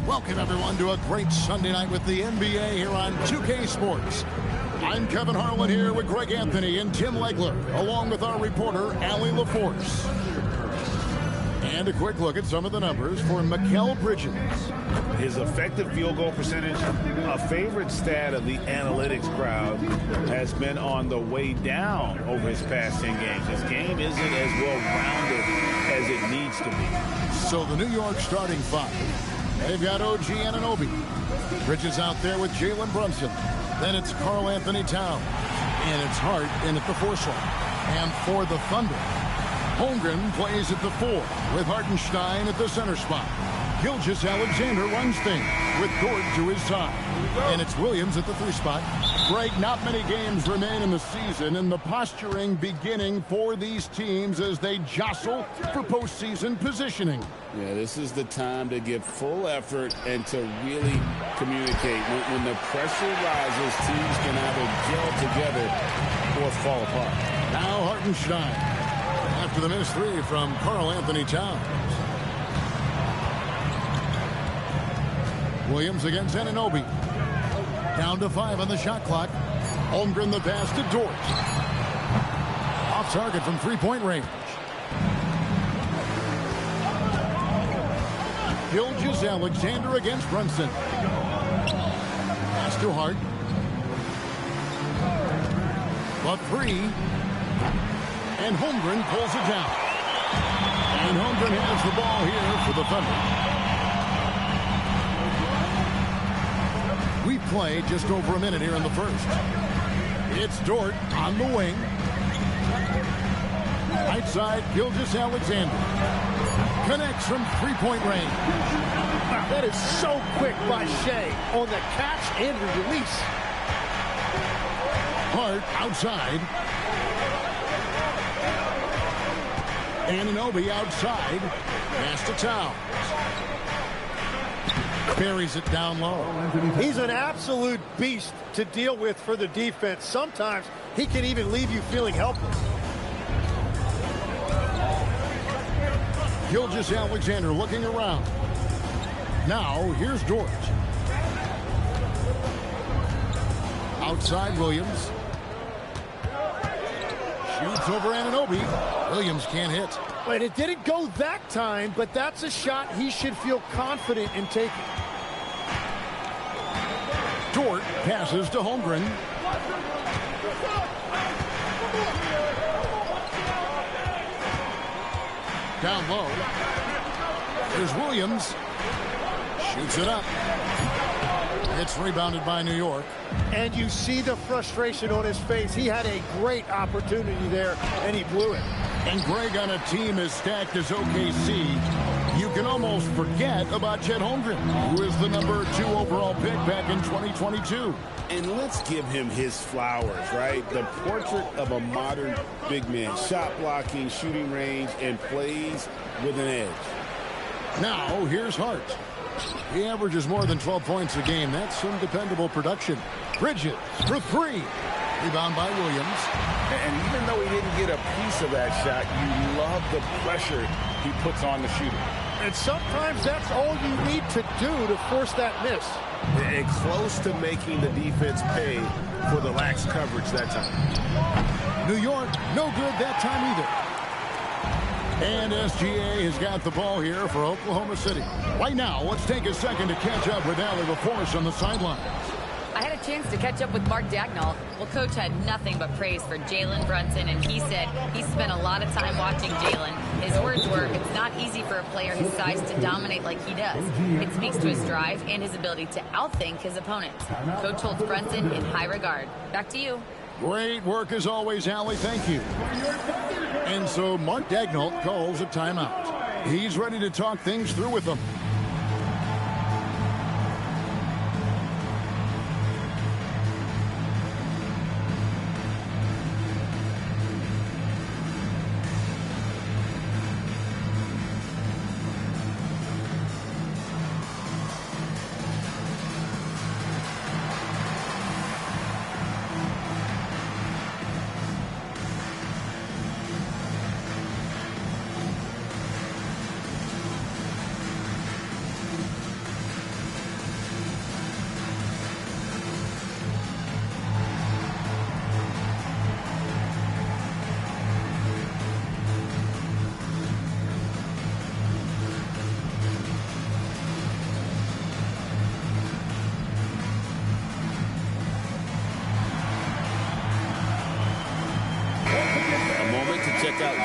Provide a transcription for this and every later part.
Welcome, everyone, to a great Sunday night with the NBA here on 2K Sports. I'm Kevin Harlan here with Greg Anthony and Tim Legler, along with our reporter, Allie LaForce. And a quick look at some of the numbers for Mikal Bridges. His effective field goal percentage, a favorite stat of the analytics crowd, has been on the way down over his past 10 games. His game isn't as well-rounded as it needs to be. So the New York starting five. They've got OG Anunoby. Bridges out there with Jalen Brunson. Then it's Karl Anthony Towns. And it's Hart in at the 4 slot. And for the Thunder, Holmgren plays at the 4 with Hartenstein at the center spot. Gilgeous-Alexander runs things with Dort to his side. And it's Williams at the 3 spot. Greg, not many games remain in the season, and the posturing beginning for these teams as they jostle for postseason positioning. Yeah, this is the time to give full effort and to really communicate. When the pressure rises, teams can either gel together or fall apart. Now Hartenstein after the missed 3 from Karl Anthony Towns. Williams against Anunoby. Down to 5 on the shot clock. Holmgren the pass to Dort. Off target from 3-point range. Gilgeous-Alexander against Brunson. Pass to Hart. The 3. And Holmgren pulls it down. And Holmgren has the ball here for the Thunder. We play just over a minute here in the first. It's Dort on the wing. Right side, Gilgeous-Alexander. Connects from 3-point range. That is so quick by Shea on the catch and release. Hart outside. Anunoby outside. Pass to Towns. Buries it down low. He's an absolute beast to deal with for the defense. Sometimes he can even leave you feeling helpless. Gilgeous-Alexander looking around. Now here's Dort. Outside Williams. Shoots over Anunoby. Williams can't hit. But it didn't go that time, but that's a shot he should feel confident in taking. Dort passes to Holmgren. Down low. Here's Williams. Shoots it up. It's rebounded by New York. And you see the frustration on his face. He had a great opportunity there, and he blew it. And Greg, on a team as stacked as OKC, you can almost forget about Chet Holmgren, who is the number 2 overall pick back in 2022. And let's give him his flowers, right? The portrait of a modern big man. Shot blocking, shooting range, and plays with an edge. Now, here's Hart. He averages more than 12 points a game. That's some dependable production. Bridges for 3. Rebound by Williams. And even though he didn't get a piece of that shot, you love the pressure he puts on the shooter. And sometimes that's all you need to do to force that miss. And close to making the defense pay for the lax coverage that time. New York, no good that time either. And SGA has got the ball here for Oklahoma City. Right now, let's take a second to catch up with Allie LaForce on the sideline. I had a chance to catch up with Mark Dagnall. Well, Coach had nothing but praise for Jalen Brunson, and he said he spent a lot of time watching Jalen. His words were, it's not easy for a player his size to dominate like he does. It speaks to his drive and his ability to outthink his opponents. Coach holds Brunson in high regard. Back to you. Great work as always, Allie. Thank you. And so Mark Dagnall calls a timeout. He's ready to talk things through with them.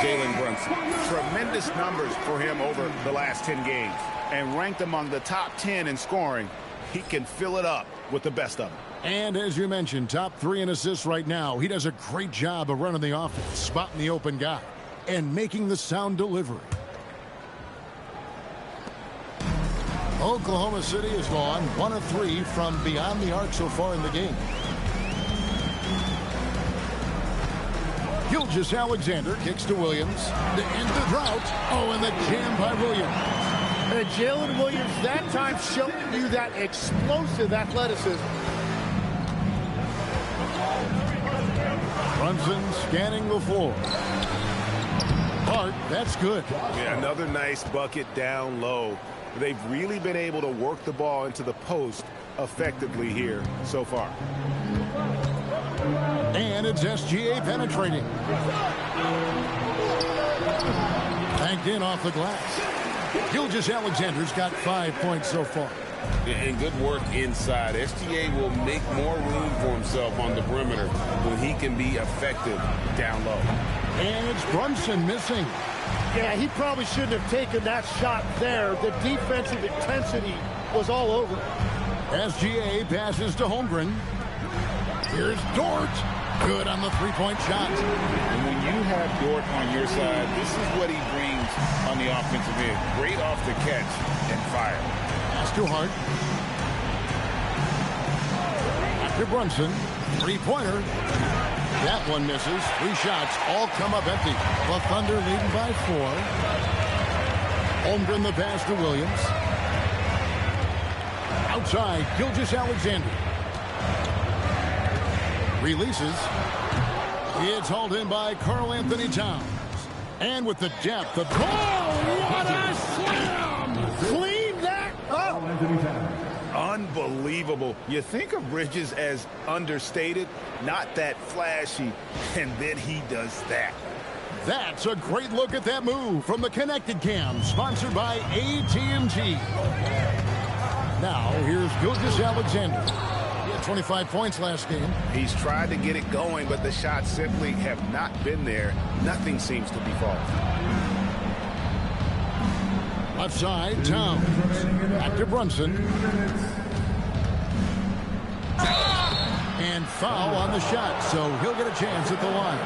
Jalen Brunson. Tremendous numbers for him over the last 10 games. And ranked among the top 10 in scoring. He can fill it up with the best of them. And as you mentioned, top 3 in assists right now. He does a great job of running the offense, spotting the open guy, and making the sound delivery. Oklahoma City has gone 1 of 3 from beyond the arc so far in the game. Gilgeous-Alexander kicks to Williams to end the drought. Oh, and the jam by Williams. And Jalen Williams that time showing you that explosive athleticism. Brunson scanning the floor. Hart, that's good. Yeah, another nice bucket down low. They've really been able to work the ball into the post effectively here so far. And it's SGA penetrating. Banked in off the glass. Gilgeous-Alexander's got 5 points so far. And good work inside. SGA will make more room for himself on the perimeter when he can be effective down low. And it's Brunson missing. Yeah, he probably shouldn't have taken that shot there. The defensive intensity was all over. SGA passes to Holmgren. Here's Dort. Good on the three-point shot. And when you have Dort on your side, this is what he brings on the offensive end. Great off the catch and fire. Pass to Hart. Back to Brunson. Three-pointer. That one misses. 3 shots all come up empty. The Thunder leading by 4. Holmgren the pass to Williams. Outside, Gilgeous-Alexander. Releases. It's hauled in by Karl-Anthony Towns. And with the depth, the... Oh, what a slam! Clean that up! Unbelievable. You think of Bridges as understated, not that flashy, and then he does that. That's a great look at that move from the Connected Cam, sponsored by AT&T. Now, here's Gilgeous-Alexander. He had 25 points last game. He's tried to get it going, but the shots simply have not been there. Nothing seems to be falling. Left side, Towns. Back to Brunson. And foul on the shot, so he'll get a chance at the line.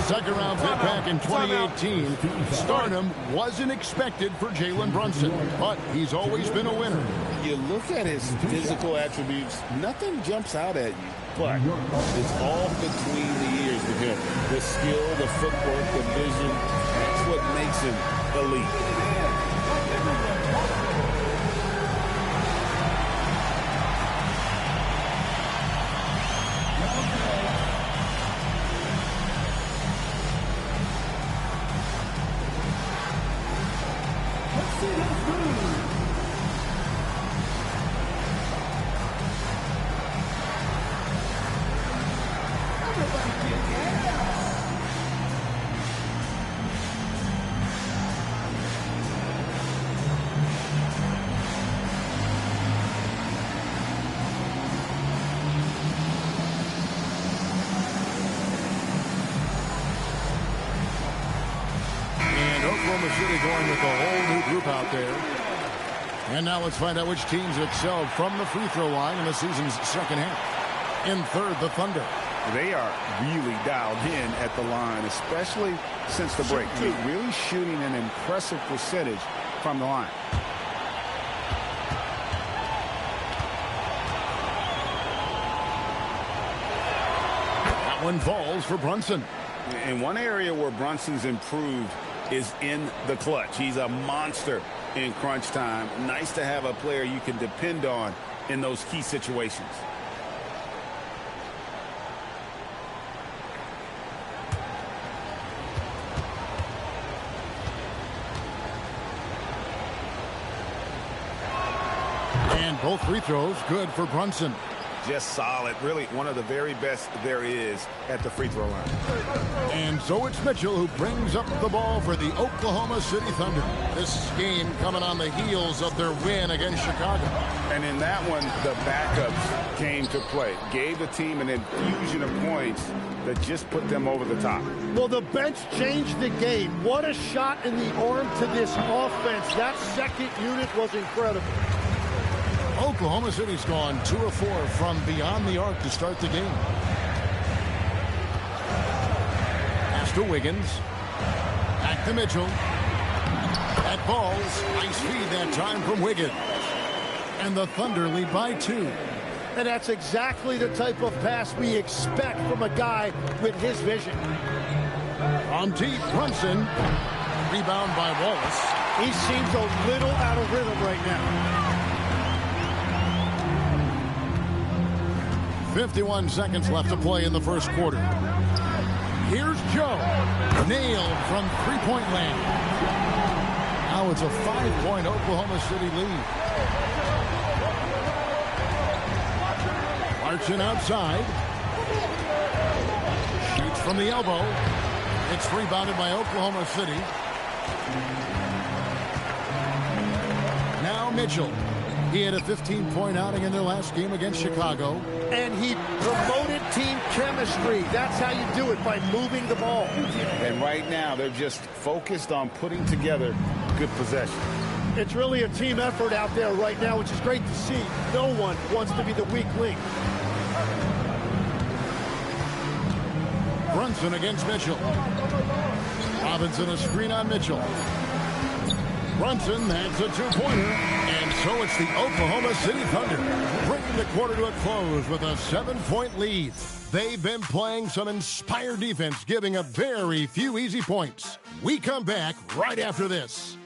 Second round pick back in 2018. Stardom wasn't expected for Jalen Brunson, but he's always been a winner. You look at his physical attributes, nothing jumps out at you, but it's all between the ears with him. The skill, the footwork, the vision, that's what makes him elite. Going with a whole new group out there. And now let's find out which teams excelled from the free throw line in the season's second half. In third, the Thunder. They are really dialed in at the line, especially since the break. Really shooting an impressive percentage from the line. That one falls for Brunson. In one area where Brunson's improved is in the clutch. He's a monster in crunch time. Nice to have a player you can depend on in those key situations. And both free throws good for Brunson. just solid. Really one of the very best there is at the free throw line. And so it's Mitchell who brings up the ball for the Oklahoma City Thunder. This game coming on the heels of their win against Chicago. And in that one, the backups came to play. Gave the team an infusion of points that just put them over the top. Well, the bench changed the game. What a shot in the arm to this offense. That second unit was incredible. Oklahoma City's gone 2 of 4 from beyond the arc to start the game. Pass to Wiggins. Back to Mitchell. That ball's nice feed that time from Wiggins. And the Thunder lead by 2. And that's exactly the type of pass we expect from a guy with his vision. On deep, Brunson. Rebound by Wallace. He seems a little out of rhythm right now. 51 seconds left to play in the first quarter. Here's Joe. Nailed from three-point land. Now it's a 5-point Oklahoma City lead. Clarkson outside. Shoots from the elbow. It's rebounded by Oklahoma City. Now Mitchell. He had a 15-point outing in their last game against Chicago. And he promoted team chemistry. That's how you do it, by moving the ball. And right now, they're just focused on putting together good possession. It's really a team effort out there right now, which is great to see. No one wants to be the weak link. Brunson against Mitchell. Robinson a screen on Mitchell. Brunson, that's a two-pointer. And so it's the Oklahoma City Thunder bringing the quarter to a close with a 7-point lead. They've been playing some inspired defense, giving up very few easy points. We come back right after this.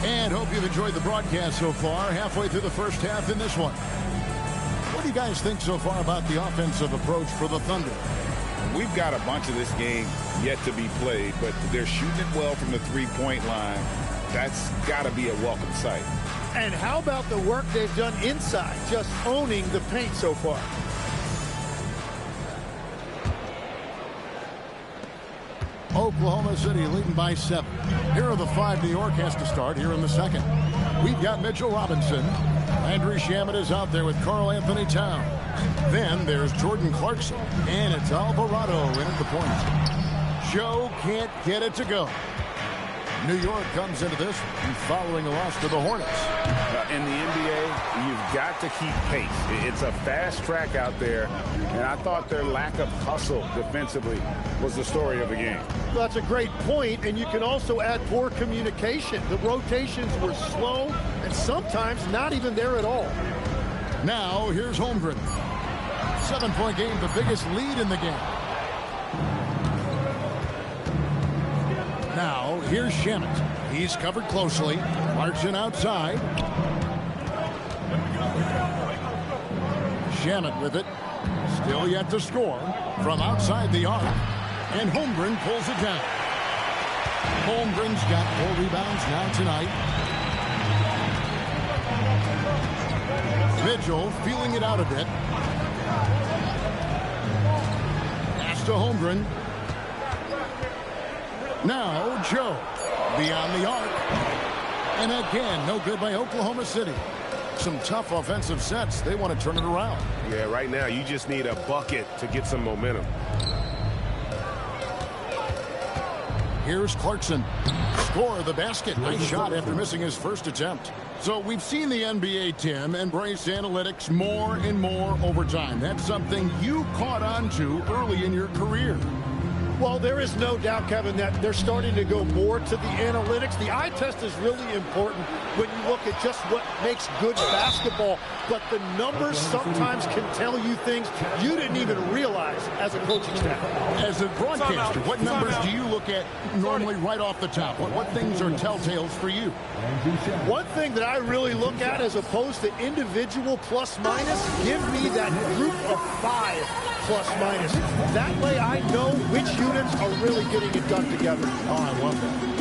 And hope you've enjoyed the broadcast so far. Halfway through the first half in this one. What do you guys think so far about the offensive approach for the Thunder? We've got a bunch of this game yet to be played, but they're shooting it well from the three-point line. That's got to be a welcome sight. And how about the work they've done inside, just owning the paint so far? Oklahoma City leading by 7. Here are the 5 New York has to start here in the second. We've got Mitchell Robinson. Landry Shamet is out there with Karl Anthony Towns. Then there's Jordan Clarkson. And it's Alvarado in at the point. Joe can't get it to go. New York comes into this following a loss to the Hornets. In the NBA, you've got to keep pace. It's a fast track out there, and I thought their lack of hustle defensively was the story of the game. Well, that's a great point, and you can also add poor communication. The rotations were slow and sometimes not even there at all. Now, here's Holmgren. 7-point game, the biggest lead in the game. Now, here's Shamet. He's covered closely. Clarkson outside. Shamet with it. Still yet to score from outside the arc. And Holmgren pulls it down. Holmgren's got 4 rebounds now tonight. Mitchell feeling it out a bit. Pass to Holmgren. Now Joe beyond the arc. And again, no good by Oklahoma City. Some tough offensive sets. They want to turn it around. Yeah, right now you just need a bucket to get some momentum. Here's Clarkson. Score the basket. Nice shot after missing his first attempt. So we've seen the NBA, Tim, embrace analytics more and more over time. That's something you caught on to early in your career. Well, there is no doubt, Kevin, that they're starting to go more to the analytics. The eye test is really important when you look at just what makes good basketball. But the numbers sometimes can tell you things you didn't even realize as a coaching staff. As a broadcaster, what numbers do you look at normally right off the top? What things are telltales for you? One thing that I really look at as opposed to individual plus-minus, give me that group of 5 plus-minus. That way I know which units are really getting it done together. Oh, I love that.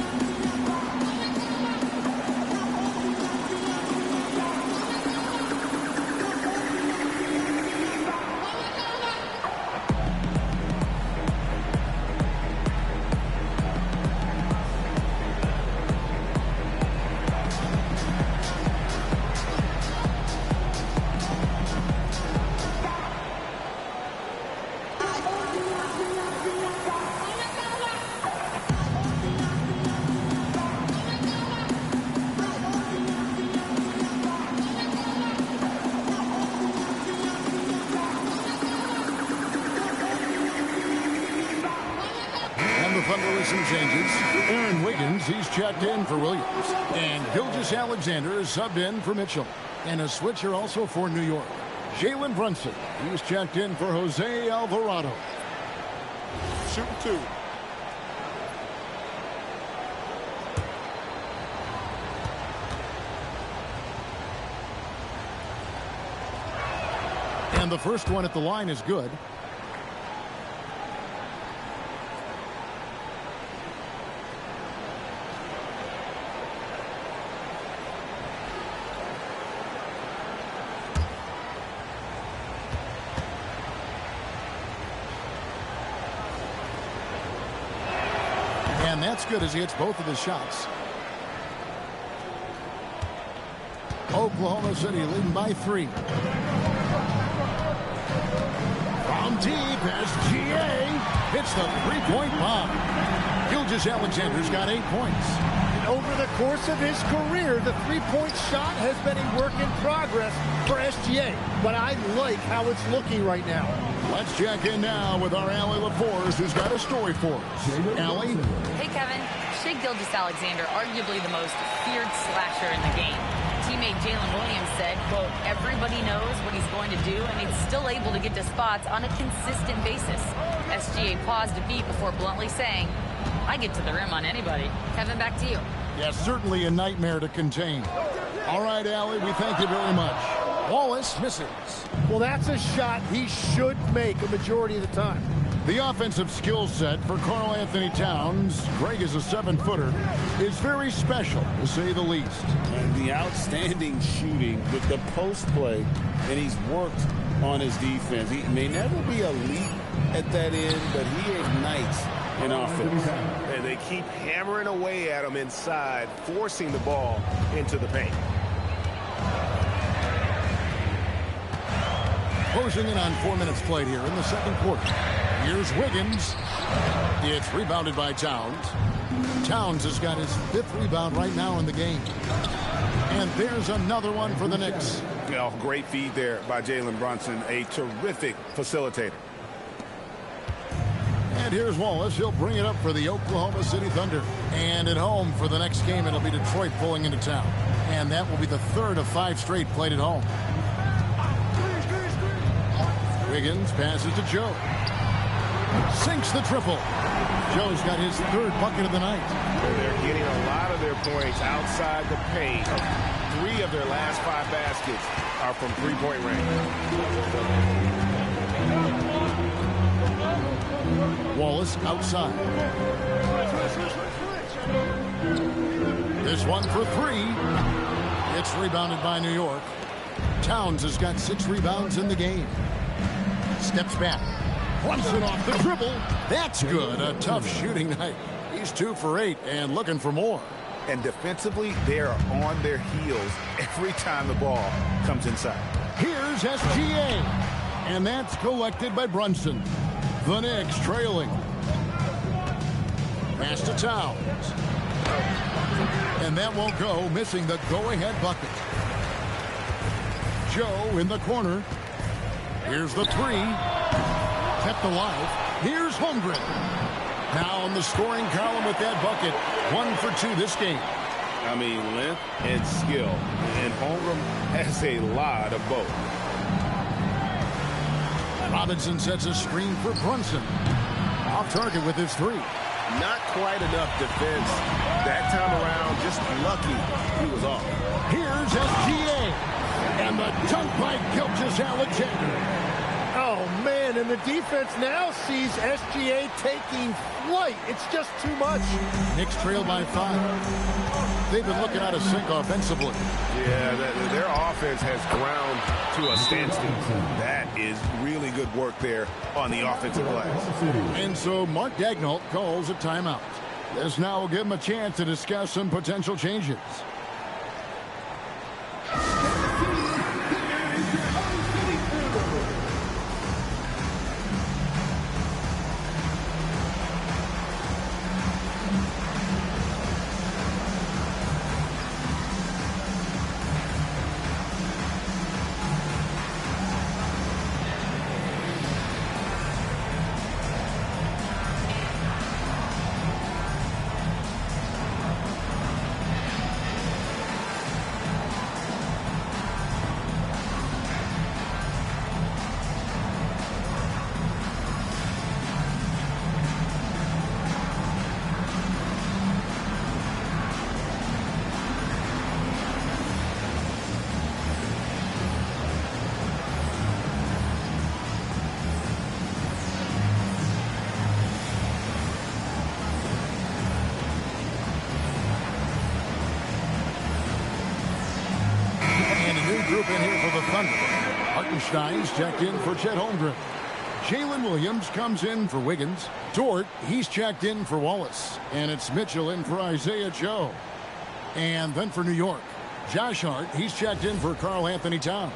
Thunder with some changes. Aaron Wiggins, he's checked in for Williams. And Gilgeous-Alexander is subbed in for Mitchell. And a switcher also for New York. Jalen Brunson, he's checked in for Jose Alvarado. Shooting 2. And the first one at the line is good. And that's good as he hits both of his shots. Oklahoma City leading by 3. From deep as GA hits the three-point bomb. Gilgeous-Alexander's got 8 points. And over the course of his career, the three-point shot has been a work in progress for SGA. But I like how it's looking right now. Let's check in now with our Allie LaForce, who's got a story for us. Allie? Hey, Kevin. Shai Gilgeous-Alexander, arguably the most feared slasher in the game. Teammate Jalen Williams said, quote, everybody knows what he's going to do, and he's still able to get to spots on a consistent basis. SGA paused a beat before bluntly saying, I get to the rim on anybody. Kevin, back to you. Yeah, certainly a nightmare to contain. All right, Allie, we thank you very much. Wallace misses. Well, that's a shot he should make a majority of the time. The offensive skill set for Karl Anthony Towns, Greg is a 7-footer, is very special, to say the least. And the outstanding shooting with the post play, and he's worked on his defense. He may never be elite at that end, but he ignites in offense. And they keep hammering away at him inside, forcing the ball into the paint. Closing in on 4 minutes played here in the second quarter. Here's Wiggins. It's rebounded by Towns. Towns has got his 5th rebound right now in the game. And there's another one for the Knicks. Oh, great feed there by Jalen Brunson, a terrific facilitator. And here's Wallace. He'll bring it up for the Oklahoma City Thunder. And at home for the next game, it'll be Detroit pulling into town. And that will be the 3rd of 5 straight played at home. Wiggins passes to Joe. Sinks the triple. Joe's got his 3rd bucket of the night. They're getting a lot of their points outside the paint. 3 of their last 5 baskets are from three-point range. Wallace outside. This one for 3. It's rebounded by New York. Towns has got 6 rebounds in the game. Steps back. Brunson off the dribble. That's good. A tough shooting night. He's 2 for 8 and looking for more. And defensively, they are on their heels every time the ball comes inside. Here's SGA. And that's collected by Brunson. The Knicks trailing. Pass to Towns. And that won't go, missing the go-ahead bucket. Joe in the corner. Here's the 3. Kept alive. Here's Holmgren. Now in the scoring column with that bucket. 1 for 2 this game. I mean, length and skill. And Holmgren has a lot of both. Robinson sets a screen for Brunson. Off target with his 3. Not quite enough defense that time around. Just lucky he was off. Here's SGA. And the dunk by Gilgeous-Alexander. Oh, man, and the defense now sees SGA taking flight. It's just too much. Knicks trail by 5. They've been looking out of sync offensively. Yeah, their offense has ground to a standstill. That is really good work there on the offensive glass. And so Mark Daigneault calls a timeout. This now will give him a chance to discuss some potential changes. Group in here for the Thunder. Hartenstein's checked in for Chet Holmgren. Jalen Williams comes in for Wiggins. Dort, he's checked in for Wallace. And it's Mitchell in for Isaiah Joe. And then for New York, Josh Hart, he's checked in for Karl Anthony Towns.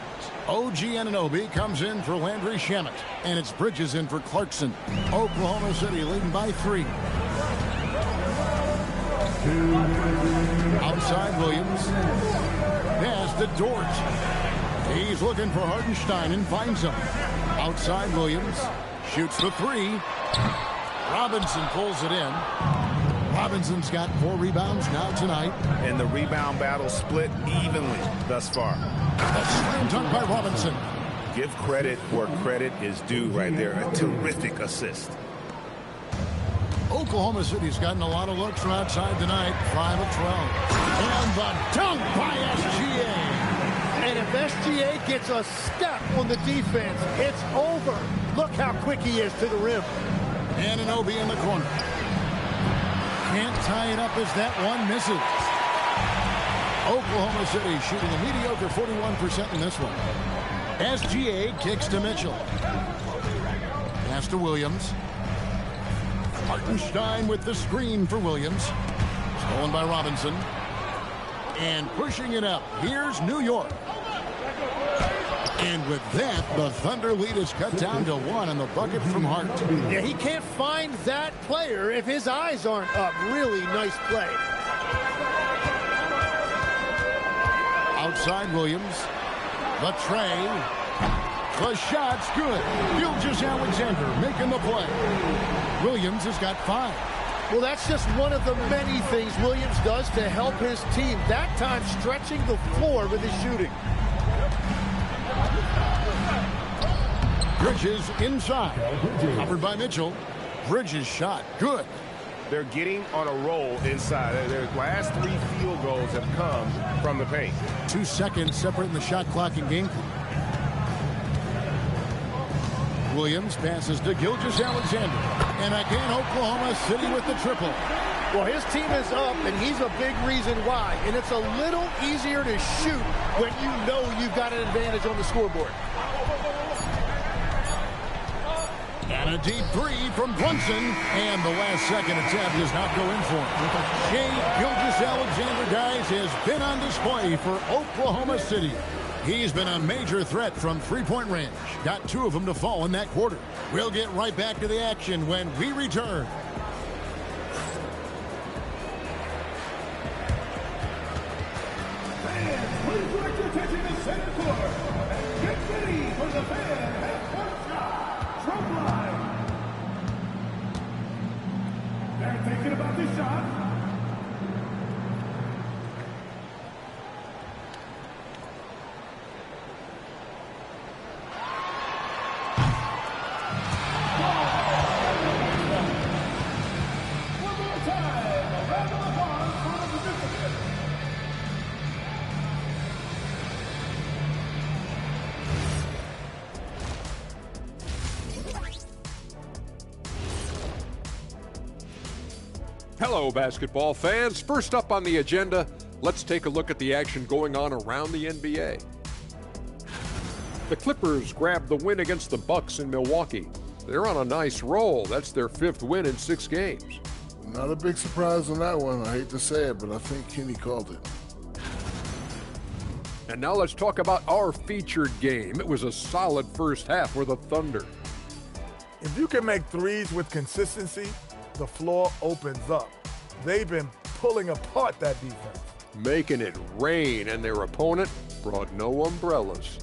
OG Anunoby comes in for Landry Shamet. And it's Bridges in for Clarkson. Oklahoma City leading by 3. Outside Williams. Pass to Dort. He's looking for Hartenstein and finds him. Outside Williams. Shoots the 3. Robinson pulls it in. Robinson's got 4 rebounds now tonight. And the rebound battle split evenly thus far. A slam dunk by Robinson. Give credit where credit is due right there. A terrific assist. Oklahoma City's gotten a lot of looks from outside tonight. 5 of 12. And the dunk by SGA. And if SGA gets a step on the defense, it's over. Look how quick he is to the rim. Anunoby in the corner. Can't tie it up as that one misses. Oklahoma City shooting a mediocre 41% in this one. SGA kicks to Mitchell. Pass to Williams. Hartenstein with the screen for Williams. Stolen by Robinson. And pushing it up, here's New York. And with that, the Thunder lead is cut down to 1 on the bucket from Hart. Yeah, he can't find that player if his eyes aren't up. Really nice play. Outside Williams. The tray. The shot's good. Gilgeous-Alexander making the play. Williams has got 5. Well, that's just one of the many things Williams does to help his team. That time stretching the floor with his shooting. Bridges inside. Covered by Mitchell. Bridges shot. Good. They're getting on a roll inside. Their last 3 field goals have come from the paint. 2 seconds separating the shot clock and game clock. Williams passes to Gilgeous-Alexander. And again, Oklahoma City with the triple. Well, his team is up, and he's a big reason why. And it's a little easier to shoot when you know you've got an advantage on the scoreboard. And a deep 3 from Brunson. And the last second attempt does not go in for him. Shai Gilgeous-Alexander, guys, has been on display for Oklahoma City. He's been a major threat from 3-point range. Got 2 of them to fall in that quarter. We'll get right back to the action when we return. Fans, please direct your attention to center court. Get ready for the fan half-court shot. Trump line. Hello, basketball fans. First up on the agenda, let's take a look at the action going on around the NBA. The Clippers grabbed the win against the Bucks in Milwaukee. They're on a nice roll. That's their 5th win in 6 games. Not a big surprise on that one. I hate to say it, but I think Kenny called it. And now let's talk about our featured game. It was a solid first half for the Thunder. If you can make threes with consistency, the floor opens up. They've been pulling apart that defense. Making it rain, and their opponent brought no umbrellas.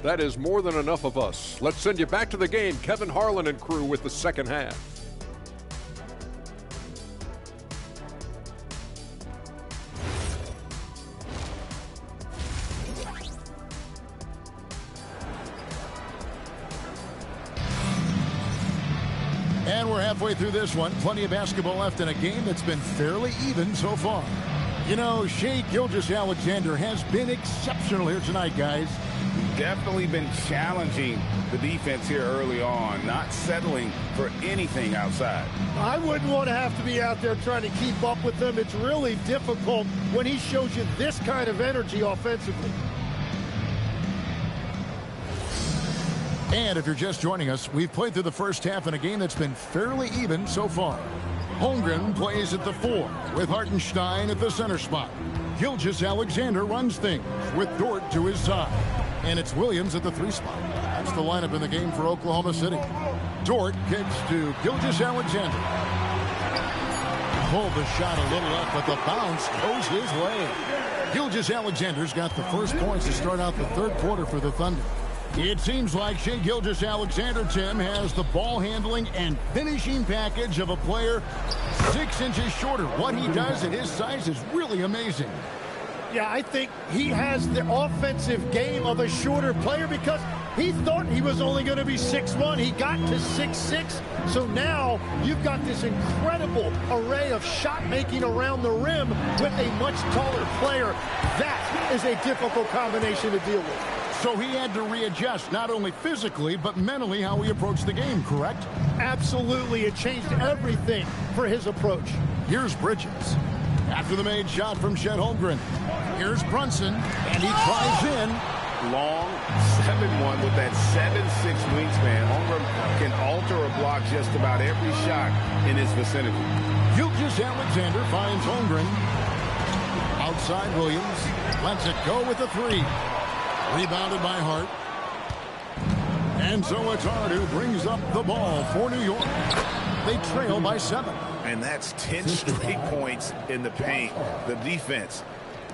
That is more than enough of us. Let's send you back to the game. Kevin Harlan and crew with the second half. And we're halfway through this one. Plenty of basketball left in a game that's been fairly even so far. You know, Shai Gilgeous-Alexander has been exceptional here tonight, guys. Definitely been challenging the defense here early on, not settling for anything outside. I wouldn't want to have to be out there trying to keep up with them. It's really difficult when he shows you this kind of energy offensively. And if you're just joining us, we've played through the first half in a game that's been fairly even so far. Holmgren plays at the 4 with Hartenstein at the center spot. Gilgeous-Alexander runs things with Dort to his side. And it's Williams at the 3 spot. That's the lineup in the game for Oklahoma City. Dort kicks to Gilgeous-Alexander. Pulled the shot a little up, but the bounce goes his way. Gilgeous-Alexander's got the first points to start out the 3rd quarter for the Thunder. It seems like Shai Gilgeous-Alexander, Tim, has the ball handling and finishing package of a player 6 inches shorter. What he does at his size is really amazing. Yeah, I think he has the offensive game of a shorter player because he thought he was only going to be 6'1". He got to 6'6". So now you've got this incredible array of shot making around the rim with a much taller player. That is a difficult combination to deal with. So he had to readjust, not only physically, but mentally how he approached the game, correct? Absolutely. It changed everything for his approach. Here's Bridges. After the made shot from Chet Holmgren. Here's Brunson, and he drives in. Long 7-1 with that 7'6" wingspan. Holmgren can alter or block just about every shot in his vicinity. Gilgeous-Alexander finds Holmgren. Outside Williams. Lets it go with the 3. Rebounded by Hart. And so it's Hart who brings up the ball for New York. They trail by 7. And that's 10 straight points in the paint. The defense,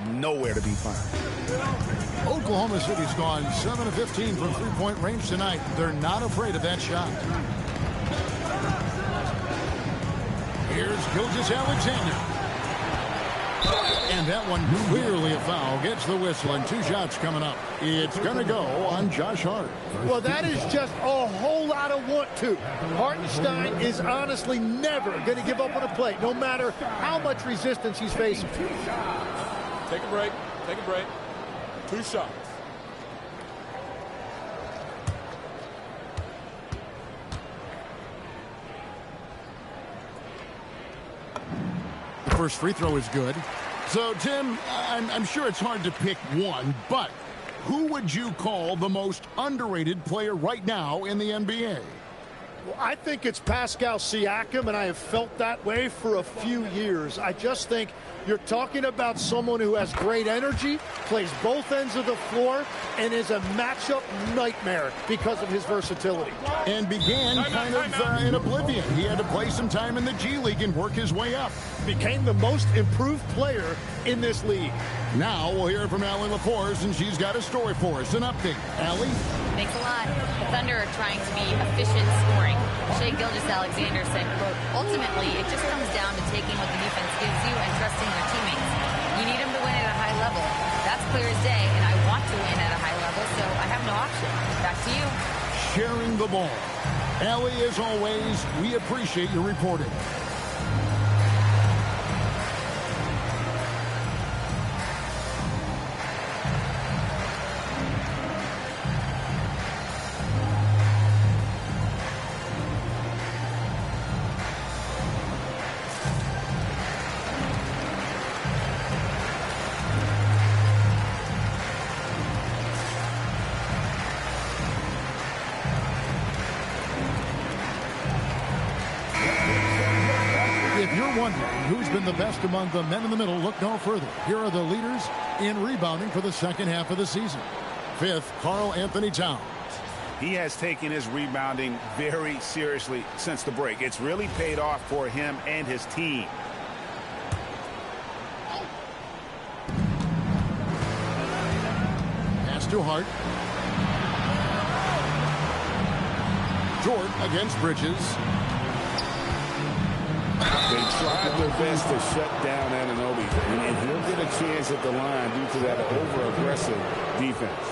nowhere to be found. Oklahoma City's gone 7 of 15 from three-point range tonight. They're not afraid of that shot. Here's Gilgeous-Alexander. And that one clearly a foul. Gets the whistle, and 2 shots coming up. It's going to go on Josh Hart. Well, that is just a whole lot of want to. Hartenstein is honestly never going to give up on a play, no matter how much resistance he's facing. Take a break. Take a break. 2 shots. The first free throw is good. So, Tim, I'm sure it's hard to pick one, but who would you call the most underrated player right now in the NBA? Well, I think it's Pascal Siakam, and I have felt that way for a few years. I just think you're talking about someone who has great energy, plays both ends of the floor, and is a matchup nightmare because of his versatility. And began kind of in oblivion. He had to play some time in the G League and work his way up. Became the most improved player in this league. Now we'll hear from Allie LaForce, and she's got a story for us. An update. Allie? Thanks a lot. The Thunder are trying to be efficient scoring. Shai Gilgeous-Alexander said, quote, ultimately, it just comes down to taking what the defense gives you and trusting your teammates. You need them to win at a high level. That's clear as day, and I want to win at a high level, so I have no option. Back to you. Sharing the ball. Allie, as always, we appreciate your reporting. wondering who's been the best among the men in the middle, look no further. Here are the leaders in rebounding for the second half of the season. 5th, Karl Anthony Towns. He has taken his rebounding very seriously since the break. It's really paid off for him and his team. Pass to Hart. Dort against Bridges. They tried their best to shut down Anunoby, and he'll get a chance at the line due to that over-aggressive defense.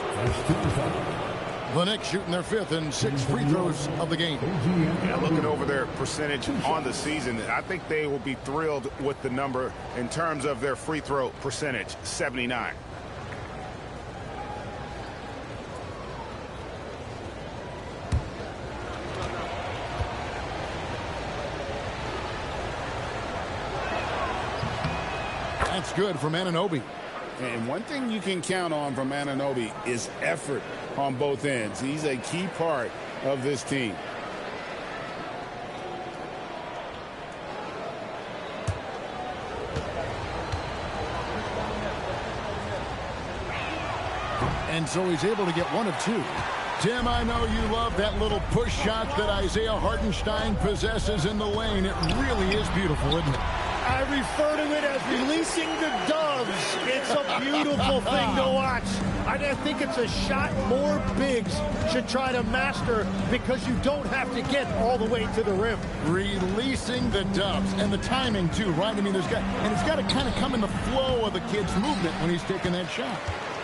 The Knicks shooting their 5th and 6th free throws of the game. Yeah, looking over their percentage on the season, I think they will be thrilled with the number in terms of their free throw percentage, 79. That's good from Anunoby. And one thing you can count on from Anunoby is effort on both ends. He's a key part of this team. And so he's able to get 1 of 2. Tim, I know you love that little push shot that Isaiah Hartenstein possesses in the lane. It really is beautiful, isn't it? I refer to it as releasing the doves. It's a beautiful thing to watch. I think it's a shot more bigs should try to master because you don't have to get all the way to the rim. Releasing the doves. And the timing, too, right? I mean, it's got to kind of come in the flow of the kid's movement when he's taking that shot.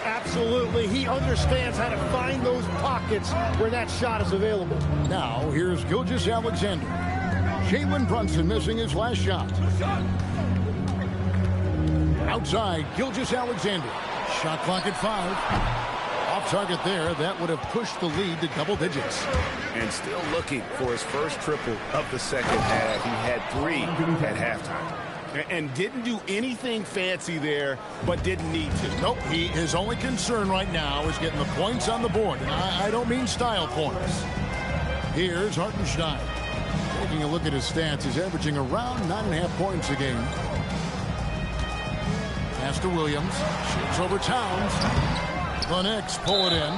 Absolutely. He understands how to find those pockets where that shot is available. Now, here's Gilgeous-Alexander. Jalen Brunson missing his last shot. Outside, Gilgeous-Alexander. Shot clock at 5. Off target there. That would have pushed the lead to double digits. And still looking for his first triple of the second half. He had 3 at halftime. And didn't do anything fancy there, but didn't need to. Nope, his only concern right now is getting the points on the board. And I don't mean style points. Here's Hartenstein. Taking a look at his stats, he's averaging around 9.5 points a game. Pass to Williams. Shoots over Towns. The Knicks pull it in.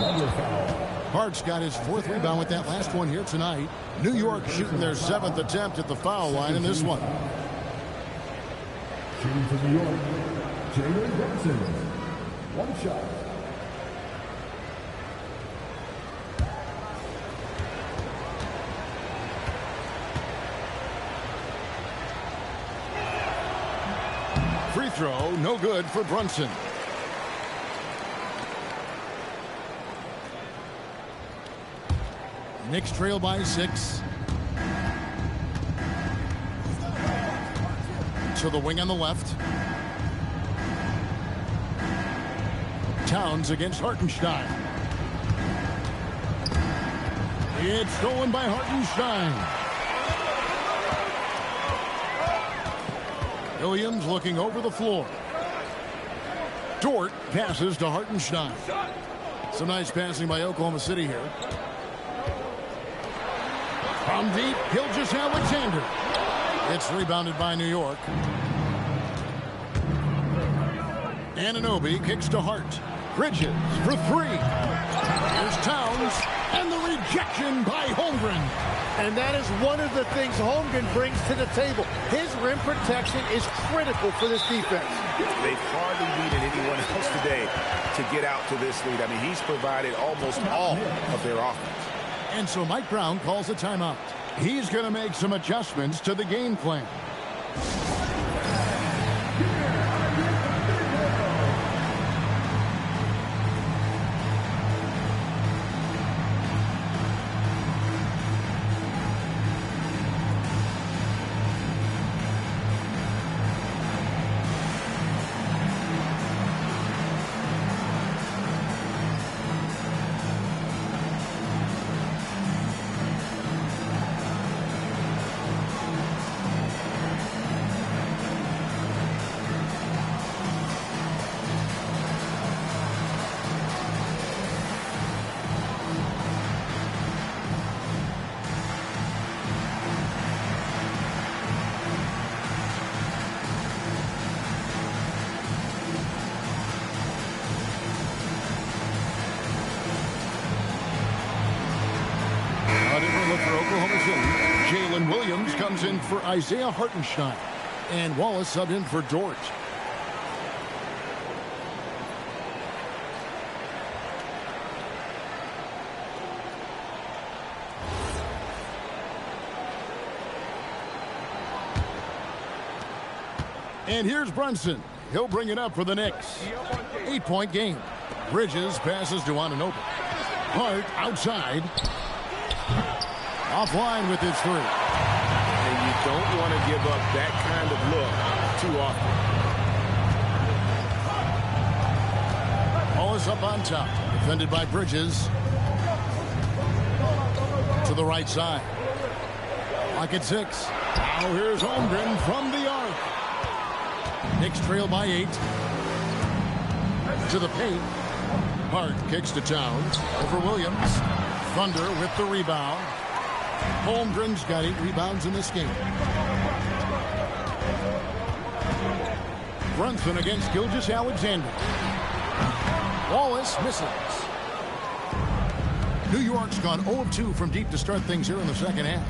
Hart's got his 4th rebound with that last one here tonight. New York shooting their 7th attempt at the foul line in this one. Shooting for New York, Jalen Brunson. 1 shot. Free throw, no good for Brunson. Knicks trail by 6. To the wing on the left. Towns against Hartenstein. It's stolen by Hartenstein. Williams looking over the floor. Dort passes to Hartenstein. Some nice passing by Oklahoma City here. From deep, Gilgeous-Alexander. It's rebounded by New York. Anunoby kicks to Hart. Bridges for 3. Here's Towns. And the rejection by Holmgren. And that is one of the things Holmgren brings to the table. His rim protection is critical for this defense. They've hardly needed anyone else today to get out to this lead. I mean, he's provided almost all of their offense. And so Mike Brown calls a timeout. He's going to make some adjustments to the game plan. Williams comes in for Isaiah Hartenstein. And Wallace subbed in for Dort. And here's Brunson. He'll bring it up for the Knicks. 8-point game. Bridges passes to Anunoby. Hart outside. Offline with his three. And you don't want to give up that kind of look too often. Wallace up on top. Defended by Bridges. To the right side. Lock at 6. Now here's Holmgren from the arc. Knicks trail by 8. To the paint. Hart kicks to Towns. Over Williams. Thunder with the rebound. Holmgren's got 8 rebounds in this game. Brunson against Gilgeous-Alexander. Wallace misses. New York's gone 0 of 2 from deep to start things here in the second half.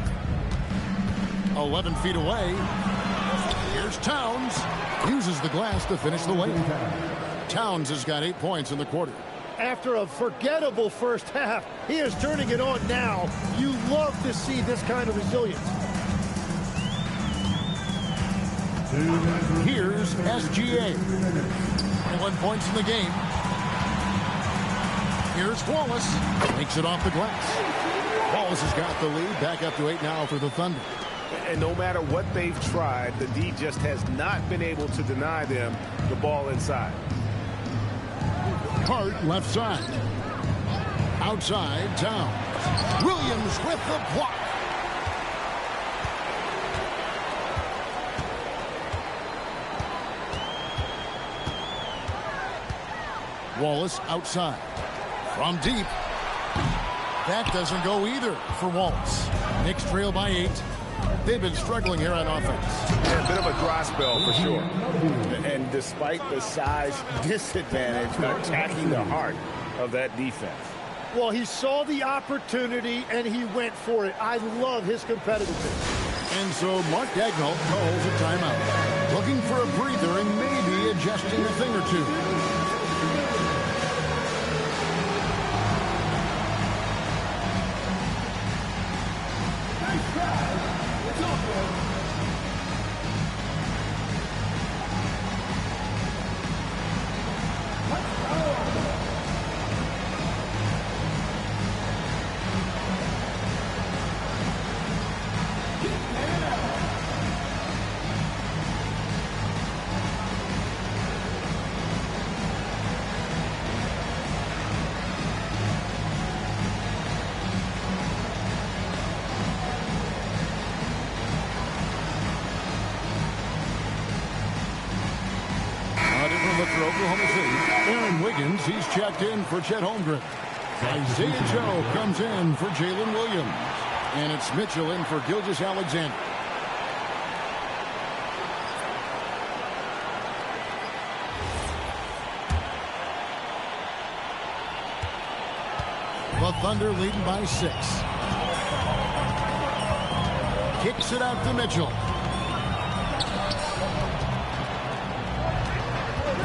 11 feet away. Here's Towns. Uses the glass to finish the lane. Towns has got 8 points in the quarter. After a forgettable first half, he is turning it on now. You love to see this kind of resilience. Here's SGA. 11 points in the game. Here's Wallace. Makes it off the glass. Wallace has got the lead. Back up to 8 now for the Thunder. And no matter what they've tried, the D just has not been able to deny them the ball inside. Hart left side. Outside, Towns. Williams with the block. Wallace outside. From deep. That doesn't go either for Wallace. Knicks trail by 8. They've been struggling here on offense. Yeah, a bit of a dry spell for sure. And despite the size disadvantage, attacking the heart of that defense. Well, he saw the opportunity and he went for it. I love his competitiveness. And so Mark Daigneault calls a timeout. Looking for a breather and maybe adjusting a thing or two. For Oklahoma City, Aaron Wiggins, he's checked in for Chet Holmgren. Isaiah Joe comes in for Jalen Williams. And it's Mitchell in for Gilgeous-Alexander. The Thunder leading by 6. Kicks it out to Mitchell.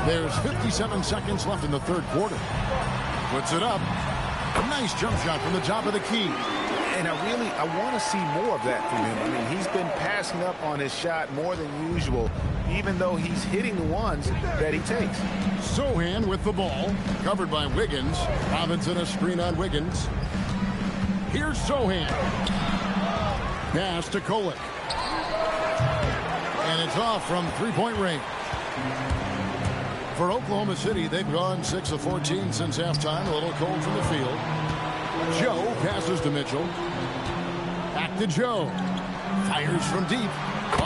There's 57 seconds left in the third quarter. Puts it up. A nice jump shot from the top of the key. And I want to see more of that from him. I mean, he's been passing up on his shot more than usual, even though he's hitting the ones that he takes. Sohan with the ball, covered by Wiggins. Robinson a screen on Wiggins. Here's Sohan. Pass to Kolek. And it's off from three-point range. For Oklahoma City, they've gone 6 of 14 since halftime. A little cold from the field. Joe passes to Mitchell. Back to Joe. Fires from deep.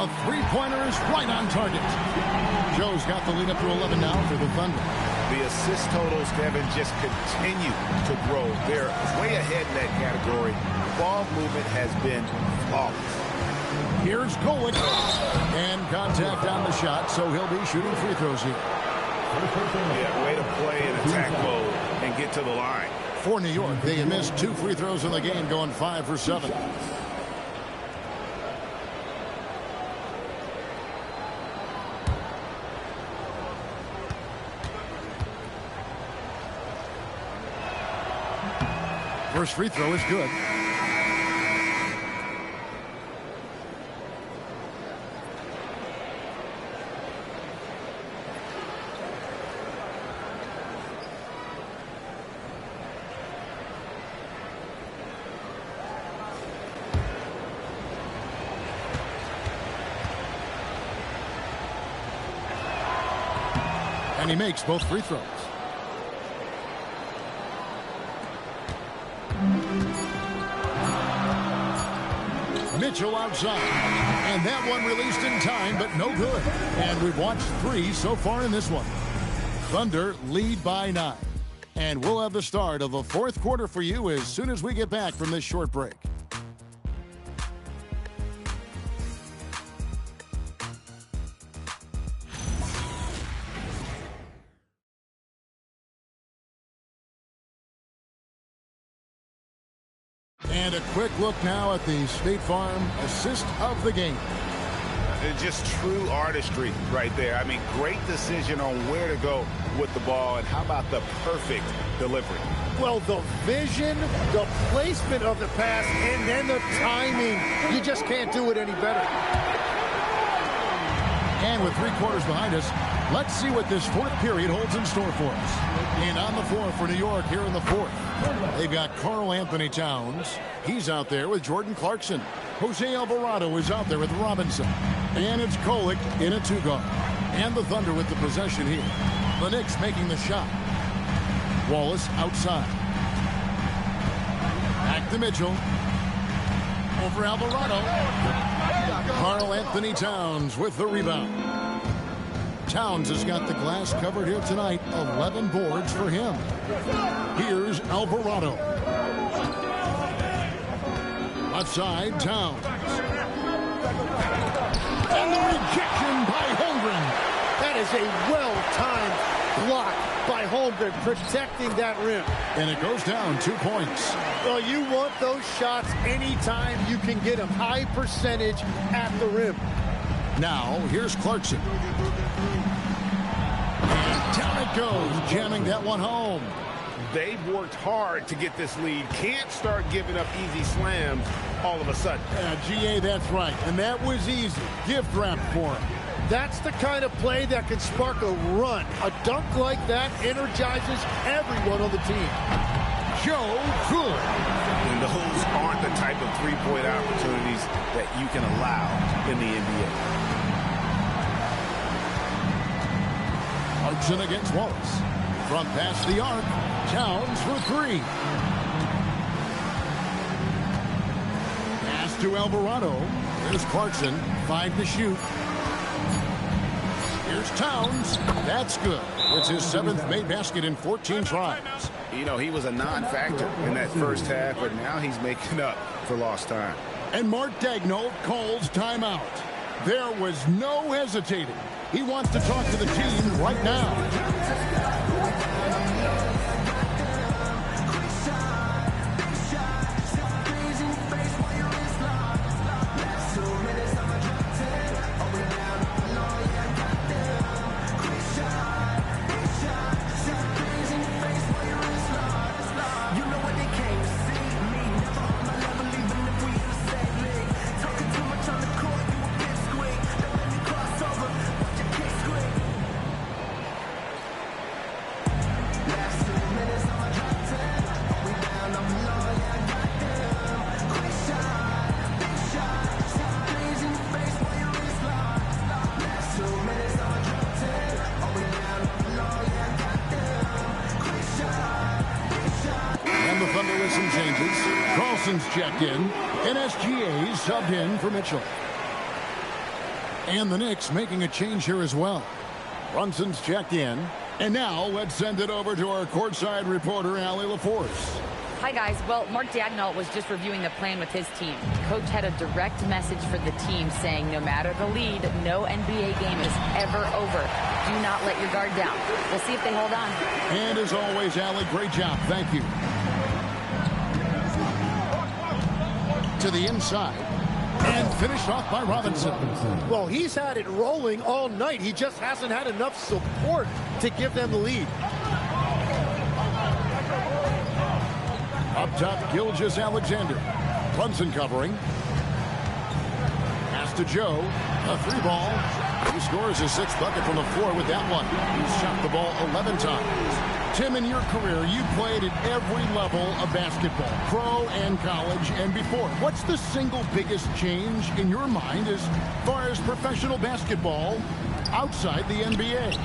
A three-pointer is right on target. Joe's got the lead up to 11 now for the Thunder. The assist totals, Devin, just continue to grow. They're way ahead in that category. Ball movement has been flawless. Here's Kolek. And contact on the shot, so he'll be shooting free throws here. Yeah, way to play in attack mode and get to the line. For New York, they have missed 2 free throws in the game, going 5 for 7. First free throw is good. And he makes both free throws. Mitchell outside. And that one released in time, but no good. And we've watched 3 so far in this one. Thunder lead by 9. And we'll have the start of the 4th quarter for you as soon as we get back from this short break. And a quick look now at the State Farm assist of the game. It's just true artistry right there. I mean, great decision on where to go with the ball, and how about the perfect delivery? Well, the vision, the placement of the pass, and then the timing. You just can't do it any better. And with 3 quarters behind us, let's see what this 4th period holds in store for us. And on the floor for New York here in the 4th, they've got Karl Anthony Towns. He's out there with Jordan Clarkson. Jose Alvarado is out there with Robinson. And it's Kolek in a 2-guard. And the Thunder with the possession here. The Knicks making the shot. Wallace outside. Back to Mitchell. Over Alvarado. Karl Anthony Towns with the rebound. Towns has got the glass covered here tonight. 11 boards for him. Here's Alvarado. Left side, Towns. And the rejection by Holmgren. That is a well-timed block by Holmgren, protecting that rim. And it goes down 2 points. Well, you want those shots anytime you can get them. High percentage at the rim. Now, here's Clarkson. And down it goes, jamming that one home. They've worked hard to get this lead. Can't start giving up easy slams all of a sudden. GA, that's right. And that was easy. Gift wrap for him. That's the kind of play that can spark a run. A dunk like that energizes everyone on the team. Joe Good. And those aren't the type of three-point opportunities that you can allow in the NBA. Clarkson against Wallace. From past the arc. Towns for 3. Pass to Alvarado. Here's Clarkson. 5 to shoot. Here's Towns. That's good. It's his 7th made basket in 14 tries. You know, he was a non-factor in that first half, but now he's making up for lost time. And Mark Daigneault calls timeout. There was no hesitating. He wants to talk to the team right now. Checked in, and SGA subbed in for Mitchell. And the Knicks making a change here as well. Brunson's checked in. And now let's send it over to our courtside reporter, Allie LaForce. Hi, guys. Well, Mark Daigneault was just reviewing the plan with his team. Coach had a direct message for the team saying no matter the lead, no NBA game is ever over. Do not let your guard down. We'll see if they hold on. And as always, Allie, great job. Thank you. To the inside. And finished off by Robinson. Well, he's had it rolling all night. He just hasn't had enough support to give them the lead. Up top, Gilgeous-Alexander. Brunson covering. Pass to Joe. A 3-ball. He scores his 6th bucket from the floor with that one. He's shot the ball 11 times. Tim, in your career, you played at every level of basketball, pro and college and before. What's the single biggest change in your mind as far as professional basketball outside the NBA?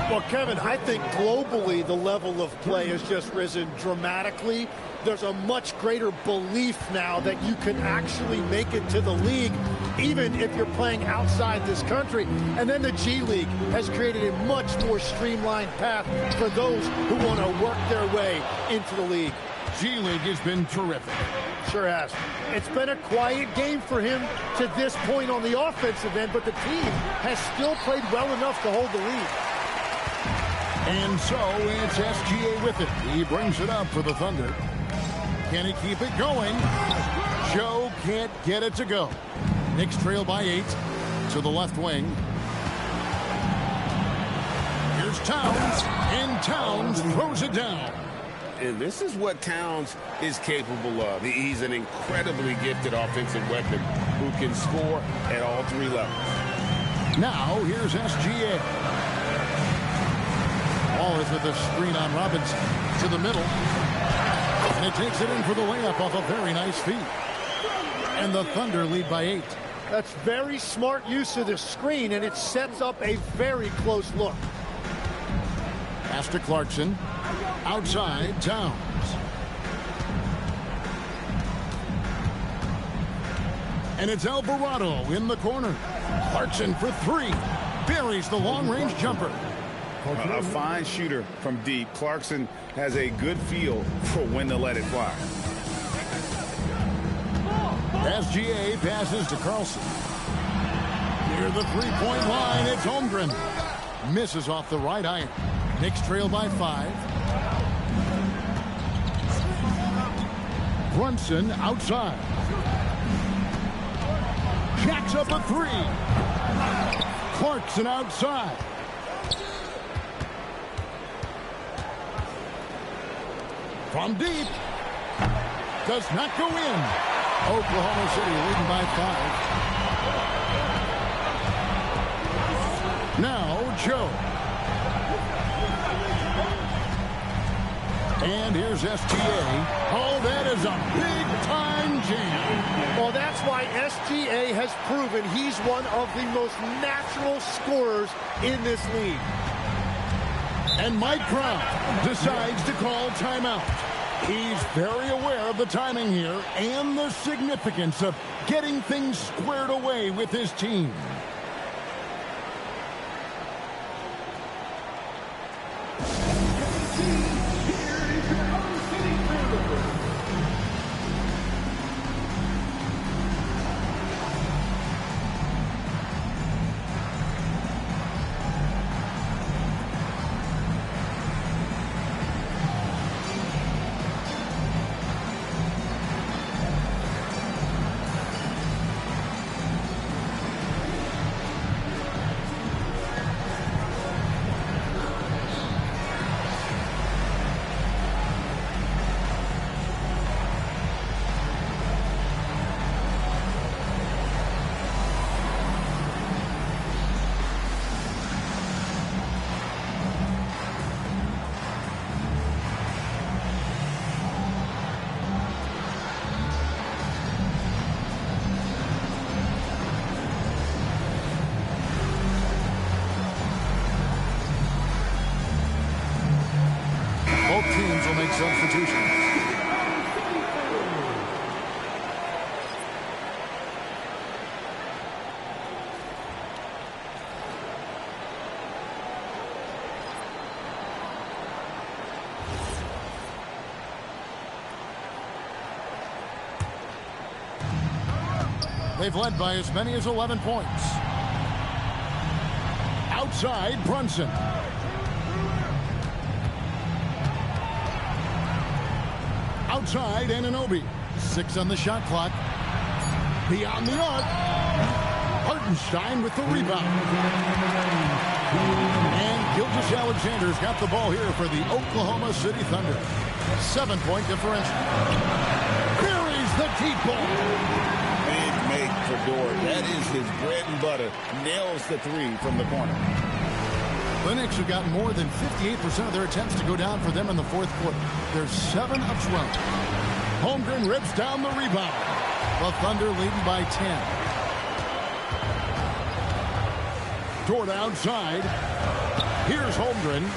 Well, Kevin, I think globally the level of play has just risen dramatically. There's a much greater belief now that you can actually make it to the league, even if you're playing outside this country. And then the G League has created a much more streamlined path for those who want to work their way into the league. G League has been terrific. Sure has. It's been a quiet game for him to this point on the offensive end, but the team has still played well enough to hold the lead. And so it's SGA with it. He brings it up for the Thunder. Can he keep it going? Joe can't get it to go. Knicks trail by 8 to the left wing. Here's Towns, and Towns throws it down. And this is what Towns is capable of. He's an incredibly gifted offensive weapon who can score at all 3 levels. Now here's SGA. Ball is with a screen on Robinson to the middle. And it takes it in for the layup off a very nice feed. And the Thunder lead by 8. That's very smart use of the screen, and it sets up a very close look. Pass to Clarkson. Outside, Towns. And it's Alvarado in the corner. Clarkson for 3. Buries the long-range jumper. A fine shooter from deep. Clarkson has a good feel for when to let it fly. SGA passes to Carlson. Near the 3-point line, it's Holmgren. Misses off the right iron. Knicks trail by 5. Brunson outside. Jacks up a 3. Clarkson outside. From deep. Does not go in. Oklahoma City leading by 5. Now Joe. And here's SGA. Oh, that is a big-time jam. Well, that's why SGA has proven he's one of the most natural scorers in this league. And Mike Brown decides to call timeout. He's very aware of the timing here and the significance of getting things squared away with his team. Teams will make substitutions. They've led by as many as 11 points. Outside, Brunson. Outside, Anunoby. 6 on the shot clock. Beyond the arc. Hartenstein with the rebound. And Gilgeous-Alexander's got the ball here for the Oklahoma City Thunder. 7-point differential. Buries the deep ball. Big make for Dort. That is his bread and butter. Nails the three from the corner. The Knicks have gotten more than 58% of their attempts to go down for them in the fourth quarter. They're 7 up 12. Holmgren rips down the rebound. The Thunder leading by 10. Dort outside. Here's Holmgren.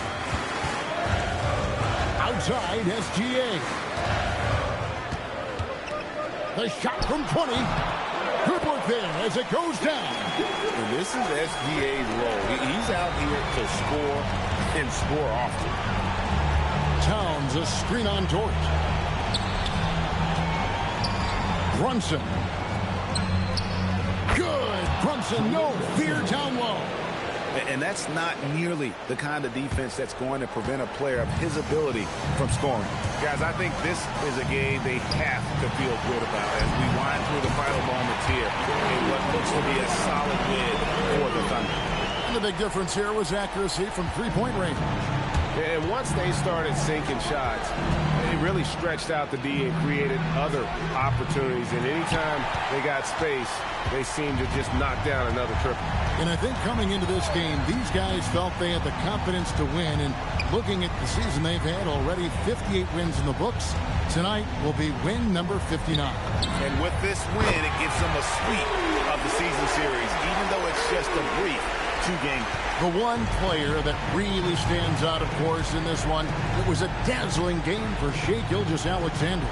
Outside, SGA. The shot from 20. Good work there as it goes down. And this is SGA's role. He's out here to score and score often. Towns a screen on Dort. Brunson. Good. Brunson, no fear down low. And that's not nearly the kind of defense that's going to prevent a player of his ability from scoring. Guys, I think this is a game they have to feel good about as we wind through the final moments here in what looks to be a solid win for the Thunder. And the big difference here was accuracy from three-point range. And once they started sinking shots, they really stretched out the D and created other opportunities. And anytime they got space, they seemed to just knock down another triple. And I think coming into this game, these guys felt they had the confidence to win. And looking at the season they've had, already 58 wins in the books. Tonight will be win number 59. And with this win, it gives them a sweep of the season series, even though it's just a brief two-game. The one player that really stands out, of course, in this one, it was a dazzling game for Shai Gilgeous-Alexander.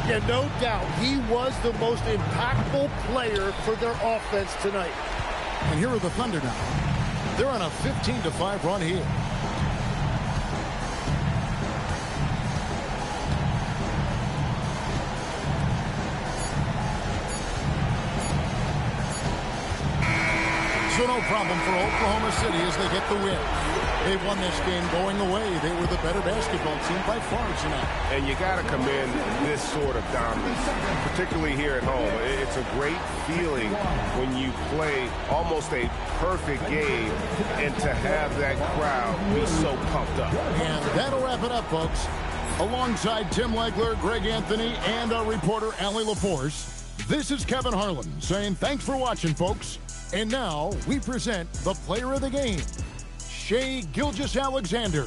Yeah, no doubt. He was the most impactful player for their offense tonight. And here are the Thunder now. They're on a 15-5 run here. So no problem for Oklahoma City as they get the win. They won this game going away. They were the better basketball team by far tonight. And you got to commend this sort of dominance, particularly here at home. It's a great feeling when you play almost a perfect game and to have that crowd be so pumped up. And that'll wrap it up, folks. Alongside Tim Legler, Greg Anthony, and our reporter, Allie LaForce, this is Kevin Harlan saying thanks for watching, folks. And now we present the player of the game, Shai Gilgeous-Alexander.